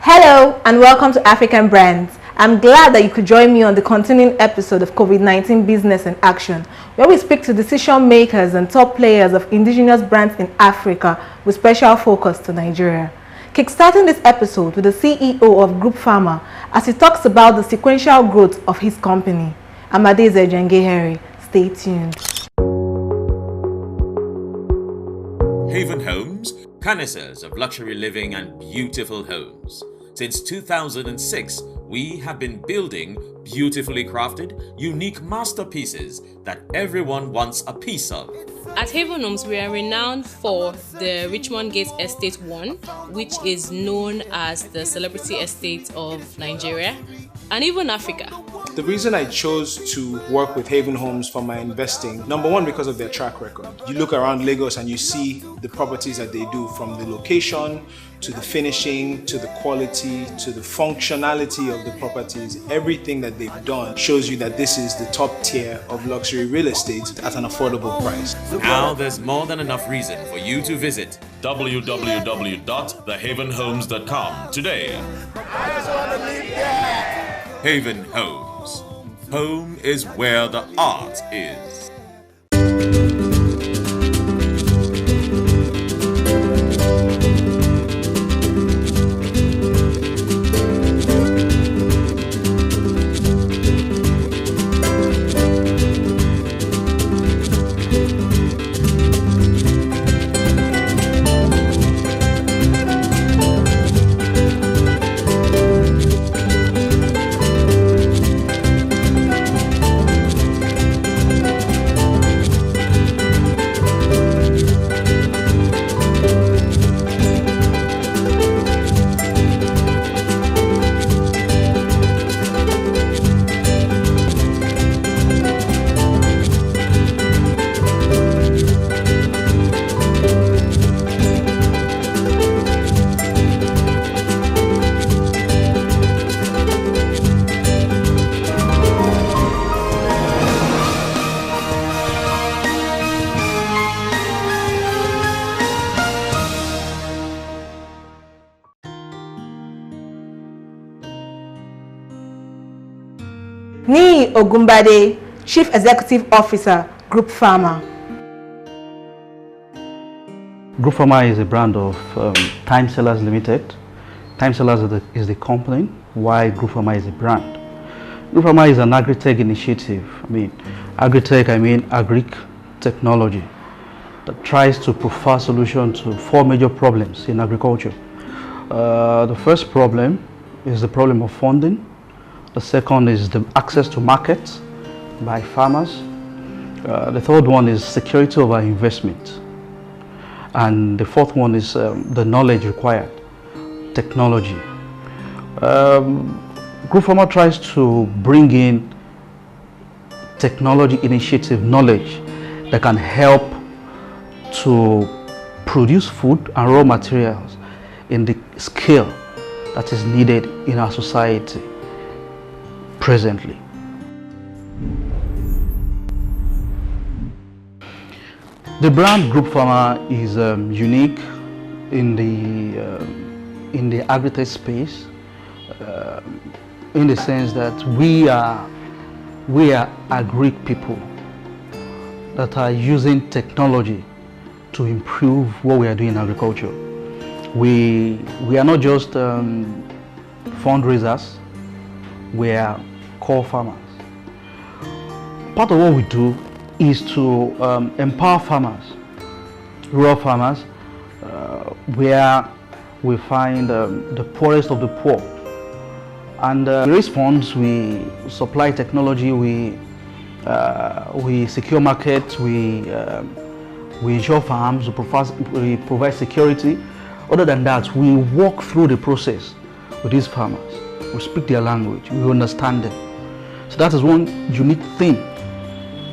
Hello and welcome to African Brands. I'm glad that you could join me on the continuing episode of COVID-19 Business in Action, where we speak to decision makers and top players of indigenous brands in Africa with special focus to Nigeria. Kickstarting this episode with the CEO of Group FARMA as he talks about the sequential growth of his company. Amade Zejengeheri. Stay tuned. Haven Homes, connoisseurs of luxury living and beautiful homes. Since 2006, we have been building beautifully crafted, unique masterpieces that everyone wants a piece of. At Haven Homes, we are renowned for the Richmond Gate Estate 1, which is known as the celebrity estate of Nigeria and even Africa. The reason I chose to work with Haven Homes for my investing, number one, because of their track record. You look around Lagos and you see the properties that they do, from the location to the finishing, to the quality, to the functionality of the properties. Everything that they've done shows you that this is the top tier of luxury real estate at an affordable price. Now there's more than enough reason for you to visit www.thehavenhomes.com today. Haven Homes. Home is where the art is. Ni Ogunbade, Chief Executive Officer, Group FARMA. Group FARMA is a brand of Time Sellers Limited. Time Sellers is the company, while Group FARMA is a brand. Group FARMA is an agri-tech initiative. Agri-tech, agric technology that tries to provide solutions to 4 major problems in agriculture. The first problem is the problem of funding. The second is the access to markets by farmers. The third one is security of our investment. And the fourth one is the knowledge required, technology. Group FARMA tries to bring in technology initiative knowledge that can help to produce food and raw materials in the scale that is needed in our society presently. The brand Group FARMA is unique in the agri-tech space, in the sense that we are agri people that are using technology to improve what we are doing in agriculture. We are not just fundraisers, we are core farmers. Part of what we do is to empower farmers, rural farmers, where we find the poorest of the poor. And we raise funds, we supply technology, we secure markets, we insure farms, we provide security. Other than that, we walk through the process with these farmers. We speak their language, we understand them. So that is one unique thing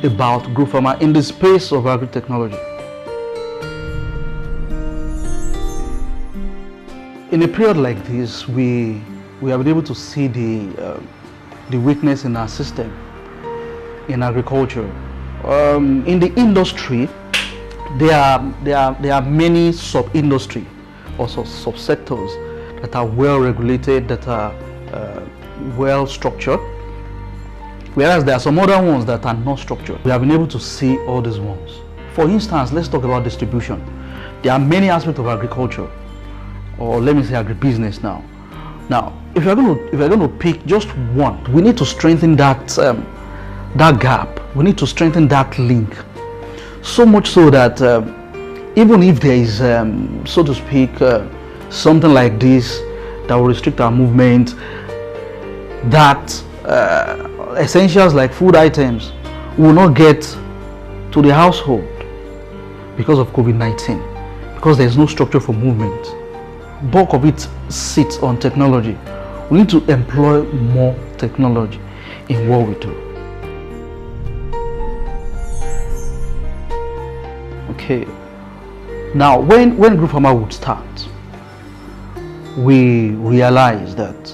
about Group FARMA in the space of agri-technology. In a period like this, we have been able to see the weakness in our system in agriculture. In the industry, there are many sub-industry or sub-sectors that are well regulated, that are well structured, whereas there are some other ones that are not structured. We have been able to see all these ones. For instance, let's talk about distribution. There are many aspects of agriculture, or let me say agribusiness now. Now, if you're going to pick just one, we need to strengthen that that gap. We need to strengthen that link, so much so that even if there is, so to speak, something like this that will restrict our movement, that essentials like food items will not get to the household because of COVID-19, because there is no structure for movement. Bulk of it sits on technology. We need to employ more technology in what we do. Okay. Now, when Group FARMA would start, we realized that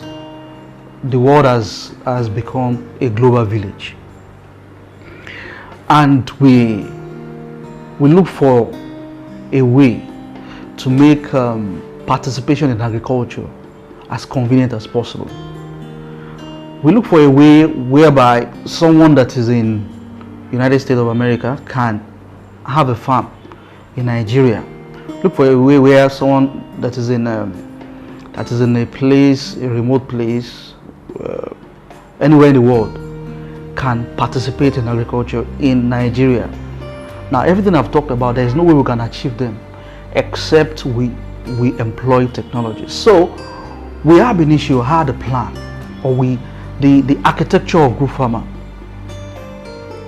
the world has become a global village, and we look for a way to make participation in agriculture as convenient as possible. We look for a way whereby someone that is in United States of America can have a farm in Nigeria. Look for a way where someone that is in a place, a remote place, anywhere in the world, can participate in agriculture in Nigeria. Now, everything I've talked about, there is no way we can achieve them except we employ technology. So we have an issue, had a plan, or the architecture of Group FARMA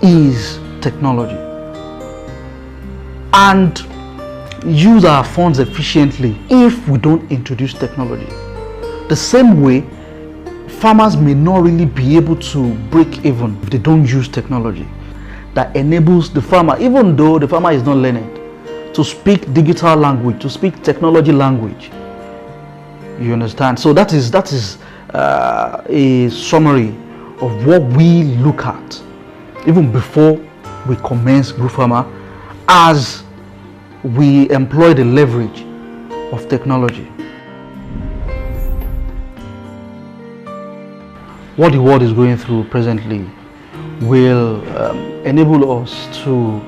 is technology, and use our funds efficiently if we don't introduce technology. The same way, farmers may not really be able to break even if they don't use technology that enables the farmer, even though the farmer is not learned, to speak digital language, to speak technology language. You understand? So that is a summary of what we look at even before we commence Group FARMA, as we employ the leverage of technology. What the world is going through presently will enable us to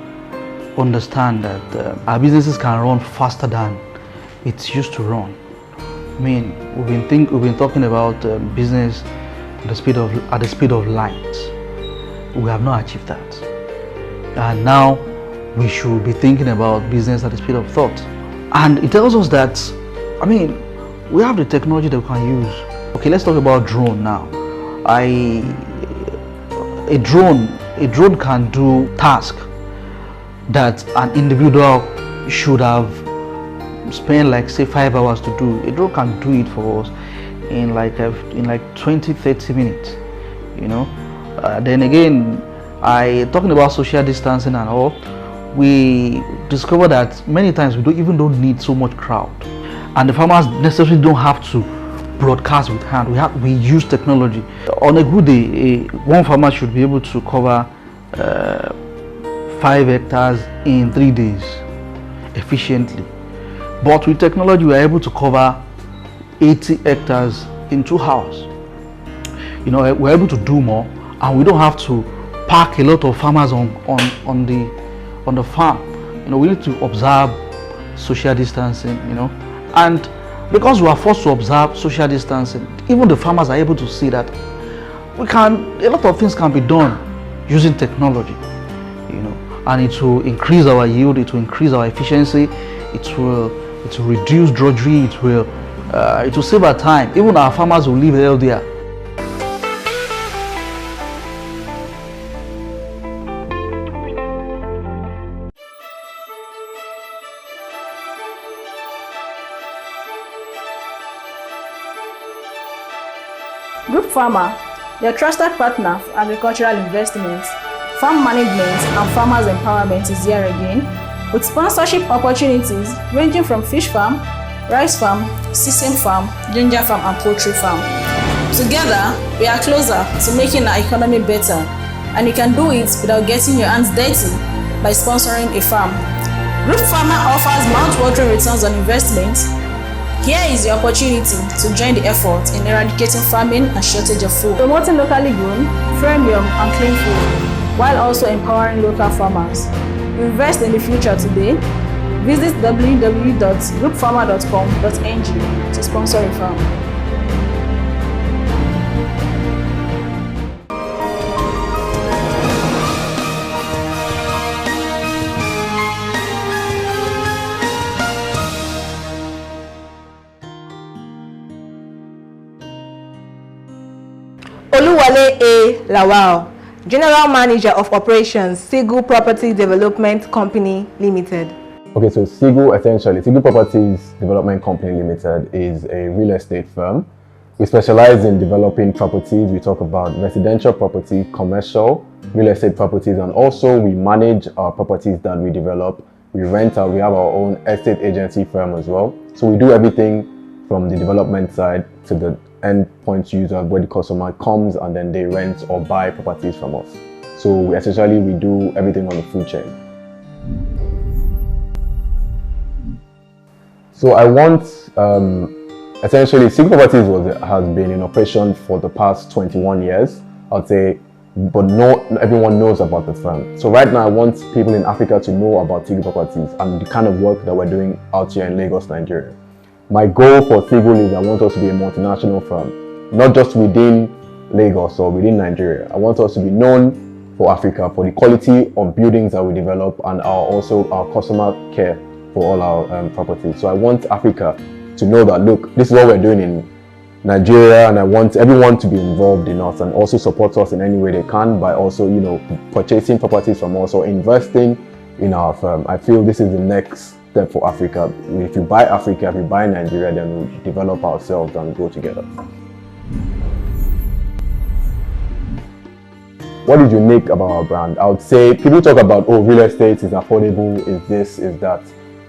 understand that our businesses can run faster than it's used to run. I mean, we've been talking about business at the speed of light. We have not achieved that, and now we should be thinking about business at the speed of thought. And it tells us that, I mean, we have the technology that we can use. Okay, let's talk about drone now. A drone can do tasks that an individual should have spent, like, say 5 hours to do. A drone can do it for us in like 20-30 minutes, you know. Then again, talking about social distancing and all, we discover that many times we don't need so much crowd, and the farmers necessarily don't have to broadcast with hand. We use technology. On a good day, one farmer should be able to cover 5 hectares in 3 days efficiently, but with technology we are able to cover 80 hectares in 2 hours. You know, we're able to do more, and we don't have to pack a lot of farmers on the farm. You know, we need to observe social distancing, you know, and because we are forced to observe social distancing, even the farmers are able to see that a lot of things can be done using technology, you know, and it will increase our yield, it will increase our efficiency, it will reduce drudgery, it will save our time. Even our farmers will live healthier. Group FARMA, your trusted partner for agricultural investments, farm management and farmers empowerment, is here again with sponsorship opportunities ranging from fish farm, rice farm, sesame farm, ginger farm and poultry farm. Together, we are closer to making our economy better, and you can do it without getting your hands dirty by sponsoring a farm. Group FARMA offers mouth-watering returns on investments, Here is the opportunity to join the effort in eradicating famine and shortage of food, promoting locally grown, premium and clean food, while also empowering local farmers. Invest in the future today. Visit www.groupfarma.com.ng to sponsor a farm. Oluwale A. Lawal, General Manager of Operations, SEAGLE Property Development Company Limited. Okay, so SEAGLE Properties Development Company Limited is a real estate firm. We specialize in developing properties. We talk about residential property, commercial, real estate properties, and also we manage our properties that we develop. We rent out, we have our own estate agency firm as well. So we do everything from the development side to the endpoint user where the customer comes and then they rent or buy properties from us. So essentially we do everything on the food chain. So I want, essentially SEAGLE Properties has been in operation for the past 21 years, I'd say, but not everyone knows about the firm. So right now I want people in Africa to know about SEAGLE Properties and the kind of work that we're doing out here in Lagos, Nigeria. My goal for SEAGLE is I want us to be a multinational firm, not just within Lagos or within Nigeria. I want us to be known for Africa, for the quality of buildings that we develop and also our customer care for all our properties. So I want Africa to know that, look, this is what we're doing in Nigeria, and I want everyone to be involved in us and also support us in any way they can by also, purchasing properties from us or investing in our firm. I feel this is the next step for Africa. If you buy Africa, if you buy Nigeria, then we develop ourselves and go together. What is unique about our brand? I would say people talk about, oh, real estate is affordable, is this, is that.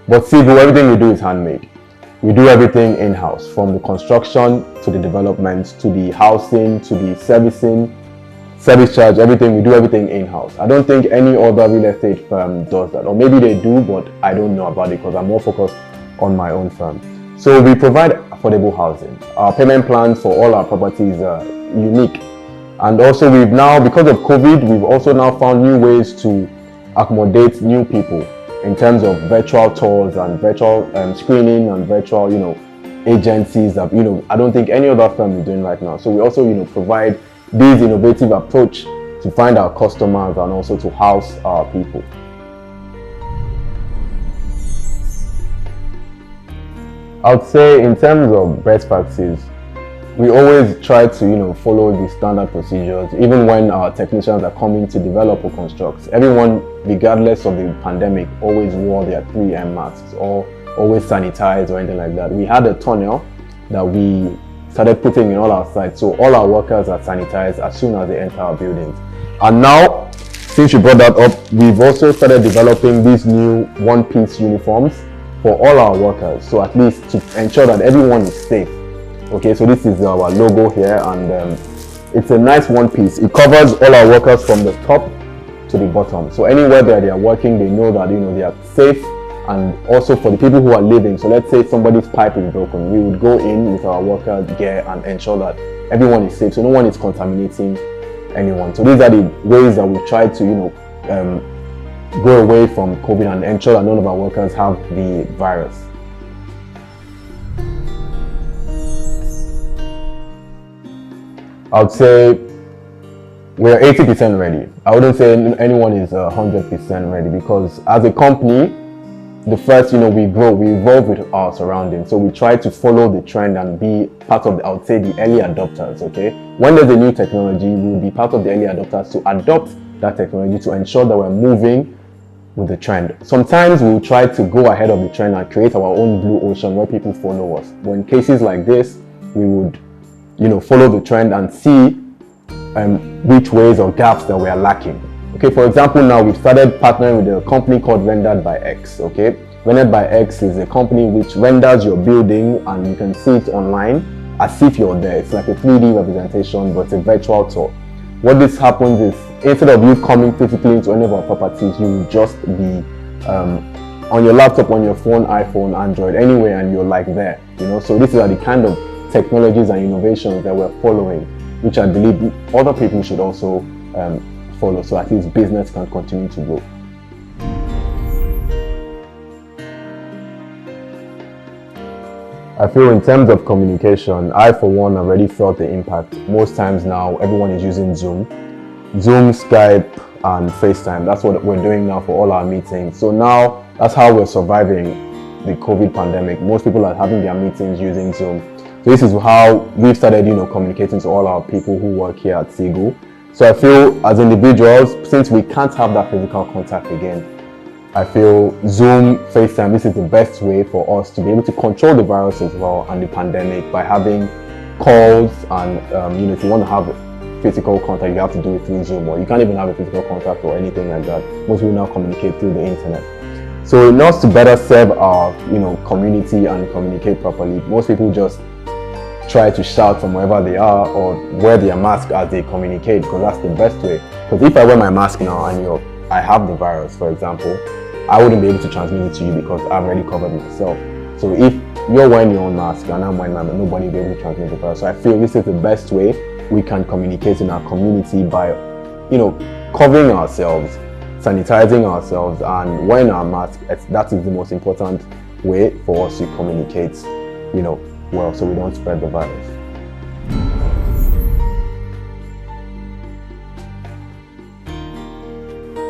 But SEAGLE, everything we do is handmade. We do everything in-house, from the construction to the development to the housing to the servicing, service charge, everything. We do everything in-house. I don't think any other real estate firm does that, or maybe they do, but I don't know about it because I'm more focused on my own firm. So we provide affordable housing. Our payment plans for all our properties are unique. And also we've now, because of COVID, we've also now found new ways to accommodate new people in terms of virtual tours and virtual screening and virtual, agencies that, I don't think any other firm is doing right now. So we also, provide this innovative approach to find our customers and also to house our people. I would say in terms of best practices, we always try to follow the standard procedures. Even when our technicians are coming to develop or construct, everyone, regardless of the pandemic, always wore their 3M masks or always sanitized or anything like that. We had a tunnel that we started putting in all our sites, so all our workers are sanitized as soon as they enter our buildings. And now, since you brought that up, we've also started developing these new one-piece uniforms for all our workers, so at least to ensure that everyone is safe. Okay, so this is our logo here, and it's a nice one piece. It covers all our workers from the top to the bottom. So anywhere that they are working, they know that they are safe. And also for the people who are living, so let's say somebody's pipe is broken, we would go in with our worker gear and ensure that everyone is safe, so no one is contaminating anyone. So these are the ways that we try to go away from COVID and ensure that none of our workers have the virus. I would say we're 80% ready. I wouldn't say anyone is 100% ready, because as a company, the first, we grow, we evolve with our surroundings. So we try to follow the trend and be part of, I would say, the early adopters, okay? When there's a new technology, we will be part of the early adopters to adopt that technology to ensure that we're moving with the trend. Sometimes we'll try to go ahead of the trend and create our own blue ocean where people follow us. But in cases like this, we would, follow the trend and see which ways or gaps that we are lacking. Okay, for example, now we've started partnering with a company called Rendered by X, okay? Rendered by X is a company which renders your building and you can see it online as if you're there. It's like a 3D representation, but it's a virtual tour. What this happens is, instead of you coming physically into any of our properties, you will just be on your laptop, on your phone, iPhone, Android, anywhere, and you're like there, you know. So these are the kind of technologies and innovations that we're following, which I believe other people should also follow, so at least business can continue to grow. I feel in terms of communication, I for one already felt the impact. Most times now, everyone is using Zoom, Skype, and FaceTime. That's what we're doing now for all our meetings. So now, that's how we're surviving the COVID pandemic. Most people are having their meetings using Zoom. So this is how we've started, communicating to all our people who work here at SEAGLE. So I feel as individuals, since we can't have that physical contact again, I feel Zoom, FaceTime, this is the best way for us to be able to control the virus as well and the pandemic by having calls and, if you want to have physical contact, you have to do it through Zoom, or you can't even have a physical contact or anything like that. Most people now communicate through the internet. So in order to better serve our, community and communicate properly, most people just try to shout from wherever they are or wear their mask as they communicate, because that's the best way. Because if I wear my mask now and I have the virus, for example, I wouldn't be able to transmit it to you because I've already covered myself. So if you're wearing your own mask and I'm wearing mine, nobody will be able to transmit the virus. So I feel this is the best way we can communicate in our community by, covering ourselves, sanitizing ourselves, and wearing our mask. That is the most important way for us to communicate, well, so we don't spread the virus.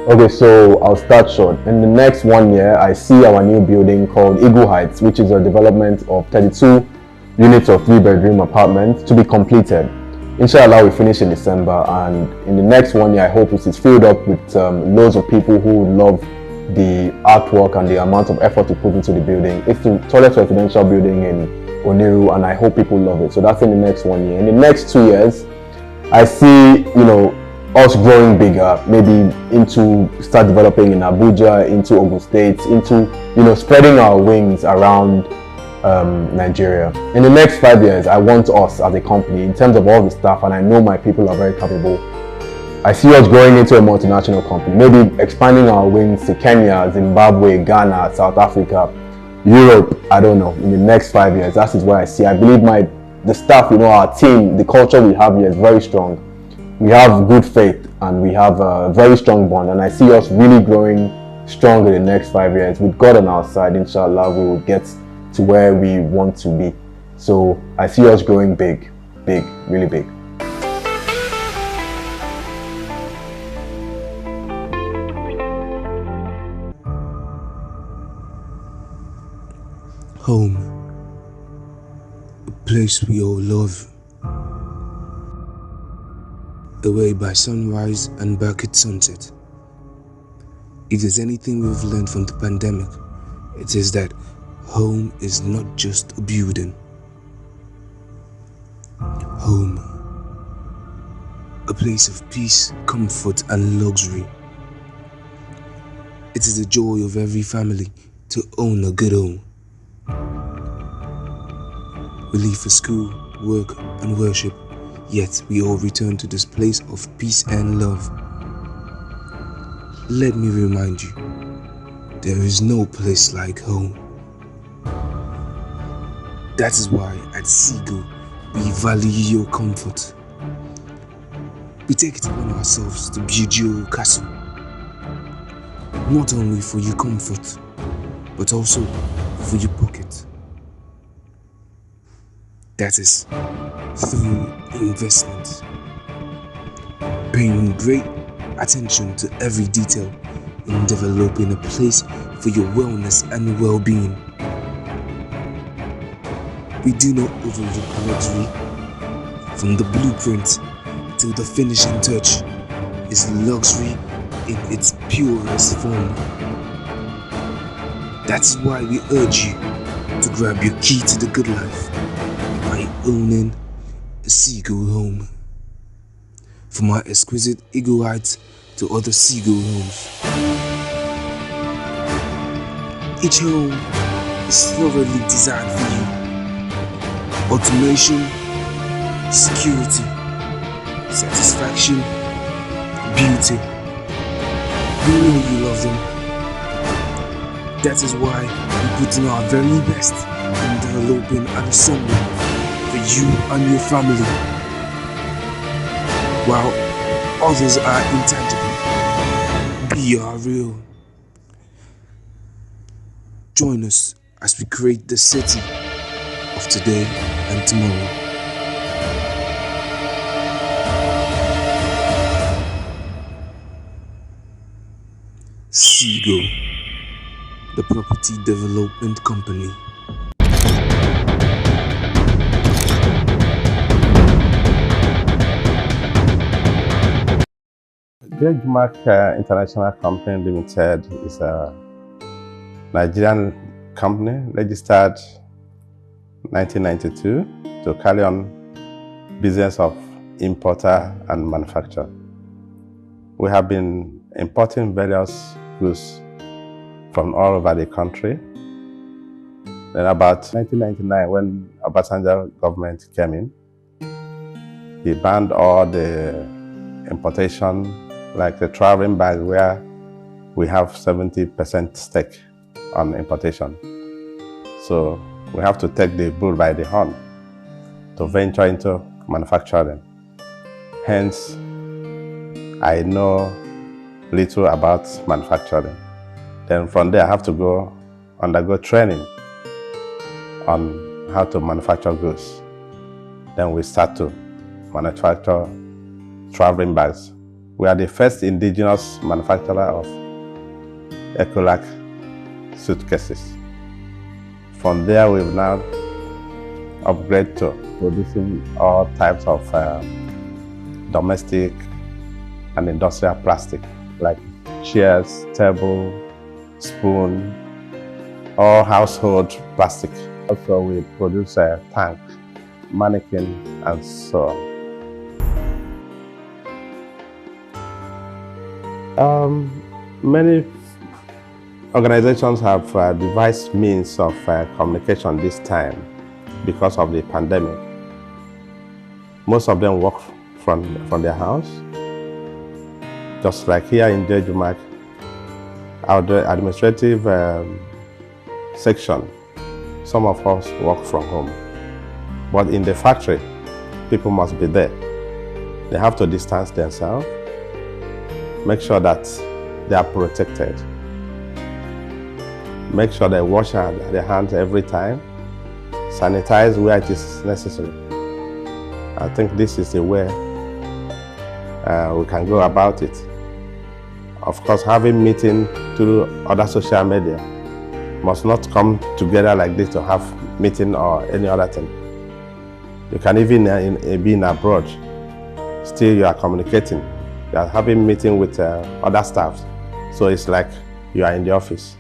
Okay, so I'll start short. In the next 1 year, I see our new building called Eagle Heights, which is a development of 32 units of 3-bedroom apartments to be completed. Inshallah, we finish in December, and in the next 1 year, I hope it is filled up with loads of people who love the artwork and the amount of effort to put into the building. It's the tallest residential building in Oniru, and I hope people love it. So that's in the next 1 year. In the next 2 years, I see, us growing bigger, maybe start developing in Abuja, into Ogun State, into, spreading our wings around Nigeria. In the next 5 years, I want us as a company, in terms of all the staff, and I know my people are very capable, I see us growing into a multinational company, maybe expanding our wings to Kenya, Zimbabwe, Ghana, South Africa, Europe, I don't know, in the next 5 years. That is where I see. I believe the staff, our team, the culture we have here is very strong. We have good faith and we have a very strong bond, and I see us really growing strong in the next 5 years. With God on our side, inshallah, we will get to where we want to be. So I see us growing big, really big. Home, a place we all love. Away by sunrise and back at sunset. If there's anything we've learned from the pandemic, it is that home is not just a building. Home, a place of peace, comfort, and luxury. It is the joy of every family to own a good home. We leave for school, work, and worship, yet we all return to this place of peace and love. Let me remind you, there is no place like home. That is why at SEAGLE, we value your comfort. We take it upon ourselves to build your castle, not only for your comfort, but also for your pocket. That is through investment, paying great attention to every detail in developing a place for your wellness and well-being. We do not overlook luxury. From the blueprint till the finishing touch is luxury in its purest form. That's why we urge you to grab your key to the good life by owning a SEAGLE home. From our exquisite Eagle Heights to other SEAGLE homes, each home is thoroughly designed for you. Automation, security, satisfaction, beauty. We know you love them. That is why we put in our very best in developing an assembly for you and your family, while others are intangible. We are real. Join us as we create the city of today and tomorrow. SEAGLE, the property development company. J.JUMAC International Company Limited is a Nigerian company registered 1992 to carry on business of importer and manufacturer. We have been importing various goods from all over the country. Then about 1999, when Obasanjo government came in, he banned all the importation, like the traveling bag, where we have 70% stake on importation. So we have to take the bull by the horn to venture into manufacturing. Hence, I know little about manufacturing. Then from there, I have to undergo training on how to manufacture goods. Then we start to manufacture traveling bags. We are the first indigenous manufacturer of Ecolac suitcases. From there, we've now upgraded to producing all types of domestic and industrial plastic, like chairs, table, spoon, all household plastic. Also, we produce a tank, mannequin, and so on. Many organizations have devised means of communication this time because of the pandemic. Most of them work from their house. Just like here in J.JUMAC, our administrative section, some of us work from home. But in the factory, people must be there. They have to distance themselves, make sure that they are protected, make sure they wash their hands every time, sanitize where it is necessary. I think this is the way we can go about it. Of course, having meeting through other social media must not come together like this to have meeting or any other thing. You can even be in abroad, still you are communicating. You are having meeting with other staffs. So it's like you are in the office.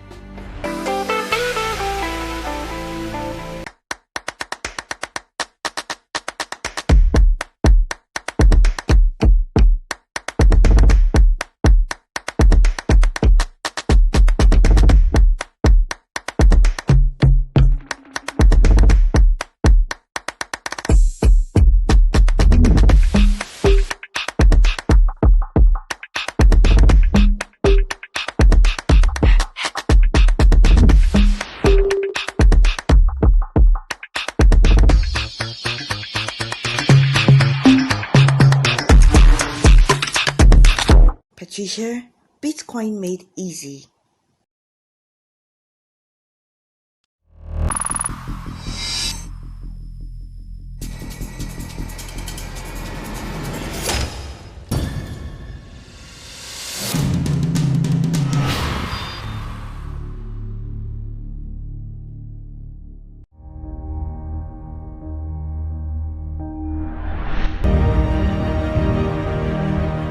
Patricia, Bitcoin made easy.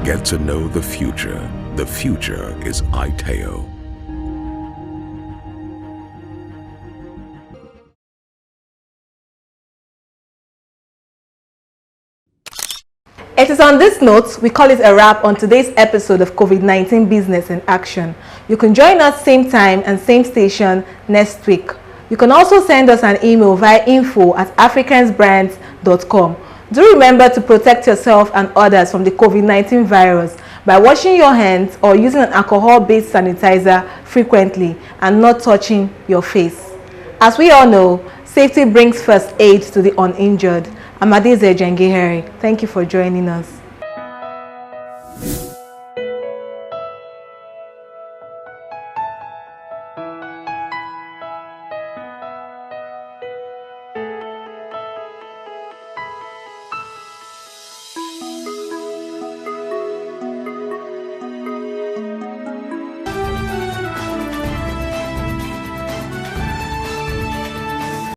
Get to know the future. The future is ITEO. It is on this note, we call it a wrap on today's episode of COVID-19 Business in Action. You can join us same time and same station next week. You can also send us an email via info@africansbrands.com. Do remember to protect yourself and others from the COVID-19 virus by washing your hands or using an alcohol-based sanitizer frequently and not touching your face. As we all know, safety brings first aid to the uninjured. I'm Adeze Jengihere. Thank you for joining us.